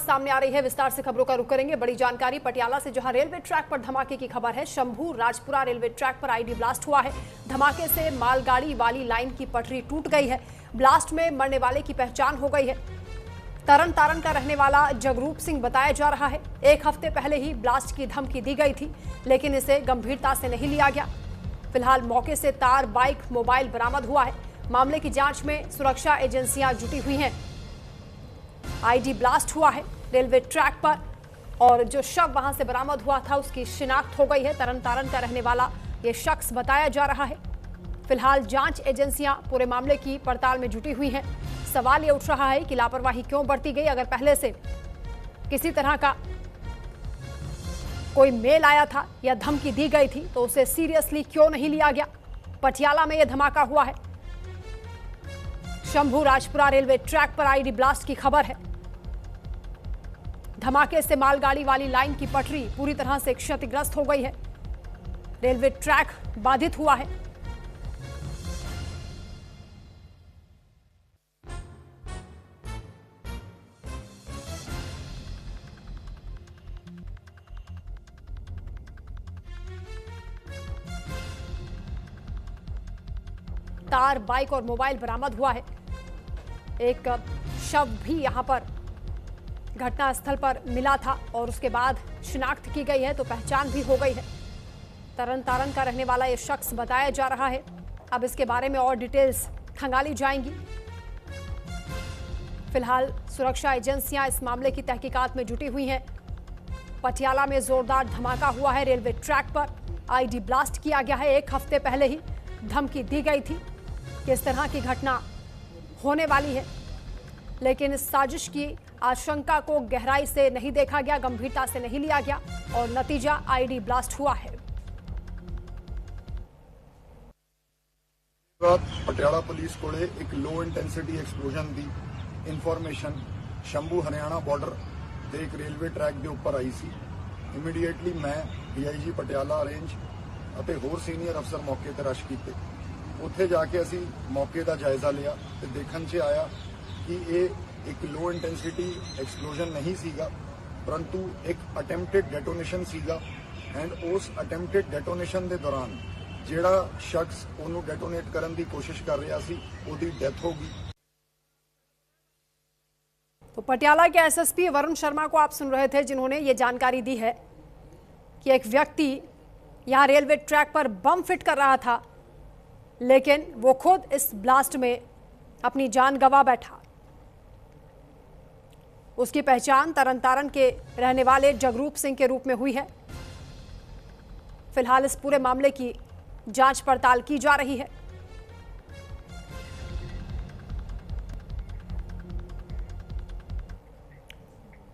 सामने आ रही है। विस्तार से खबरों का रुख करेंगे। बड़ी जानकारी पटियाला से, जहां रेलवे ट्रैक पर धमाके की खबर है। शंभू राजपुरा रेलवे ट्रैक पर आईडी ब्लास्ट हुआ है। धमाके से मालगाड़ी वाली लाइन की पटरी टूट गई है। ब्लास्ट में मरने वाले की पहचान हो गई है। तरन तारण का रहने वाला जगरूप सिंह बताया जा रहा है। एक हफ्ते पहले ही ब्लास्ट की धमकी दी गई थी, लेकिन इसे गंभीरता से नहीं लिया गया। फिलहाल मौके से तार, बाइक, मोबाइल बरामद हुआ है। मामले की जांच में सुरक्षा एजेंसियां जुटी हुई हैं। आईडी ब्लास्ट हुआ है रेलवे ट्रैक पर, और जो शव वहां से बरामद हुआ था उसकी शिनाख्त हो गई है। तरन तारण का रहने वाला ये शख्स बताया जा रहा है। फिलहाल जांच एजेंसियां पूरे मामले की पड़ताल में जुटी हुई हैं। सवाल ये उठ रहा है कि लापरवाही क्यों बरती गई। अगर पहले से किसी तरह का कोई मेल आया था या धमकी दी गई थी तो उसे सीरियसली क्यों नहीं लिया गया। पटियाला में यह धमाका हुआ है। शंभू राजपुरा रेलवे ट्रैक पर आईडी ब्लास्ट की खबर है। धमाके से मालगाड़ी वाली लाइन की पटरी पूरी तरह से क्षतिग्रस्त हो गई है। रेलवे ट्रैक बाधित हुआ है। तार, बाइक और मोबाइल बरामद हुआ है। एक शव भी यहां पर घटनास्थल पर मिला था और उसके बाद शिनाख्त की गई है, तो पहचान भी हो गई है। तरन तारण का रहने वाला यह शख्स बताया जा रहा है। अब इसके बारे में और डिटेल्स खंगाली जाएंगी। फिलहाल सुरक्षा एजेंसियां इस मामले की तहकीकात में जुटी हुई हैं। पटियाला में जोरदार धमाका हुआ है। रेलवे ट्रैक पर आईडी ब्लास्ट किया गया है। एक हफ्ते पहले ही धमकी दी गई थी कि इस तरह की घटना होने वाली है, लेकिन इस साजिश की आशंका को गहराई से नहीं देखा गया, गंभीरता से नहीं लिया गया और नतीजा आईडी ब्लास्ट हुआ है। पटियाला पुलिस को एक low intensity explosion the information Shambhu Haryana border ਤੇ एक रेलवे ट्रैक के उपर आई सी। इमीडिएटली मैं डीआईजी पटियाला रेंज ਅਤੇ ਹੋਰ ਸੀਨੀਅਰ ਅਫਸਰ मौके ਤੇ ਰਸ਼ ਕੀਤੇ। ਉੱਥੇ ਜਾ ਕੇ ਅਸੀਂ ਮੌਕੇ ਦਾ ਜਾਇਜ਼ਾ ਲਿਆ ਤੇ ਦੇਖਣ 'ਚ ਆਇਆ ਕਿ ਇਹ ਇੱਕ लो इंटेंसिटी एक्सप्लोजन नहीं ਸੀਗਾ, परंतु एक अटैम्प्टेड डेटोनेशन ਸੀਗਾ। एंड उस अटैम्प्टेड डेटोनेशन ਦੇ ਦੌਰਾਨ ਜਿਹੜਾ ਸ਼ਖਸ ਉਹਨੂੰ डेटोनेट ਕਰਨ ਦੀ ਕੋਸ਼ਿਸ਼ ਕਰ ਰਿਹਾ ਸੀ ਉਹਦੀ ਡੈਥ ਹੋ ਗਈ। तो पटियाला के एसएसपी वरुण शर्मा को आप सुन रहे थे, जिन्होंने ये जानकारी दी है कि एक व्यक्ति यहां रेलवे ट्रैक पर बम फिट कर रहा था, लेकिन वो खुद इस ब्लास्ट में अपनी जान गंवा बैठा। उसकी पहचान तरन तारण के रहने वाले जगरूप सिंह के रूप में हुई है। फिलहाल इस पूरे मामले की जांच पड़ताल की जा रही है।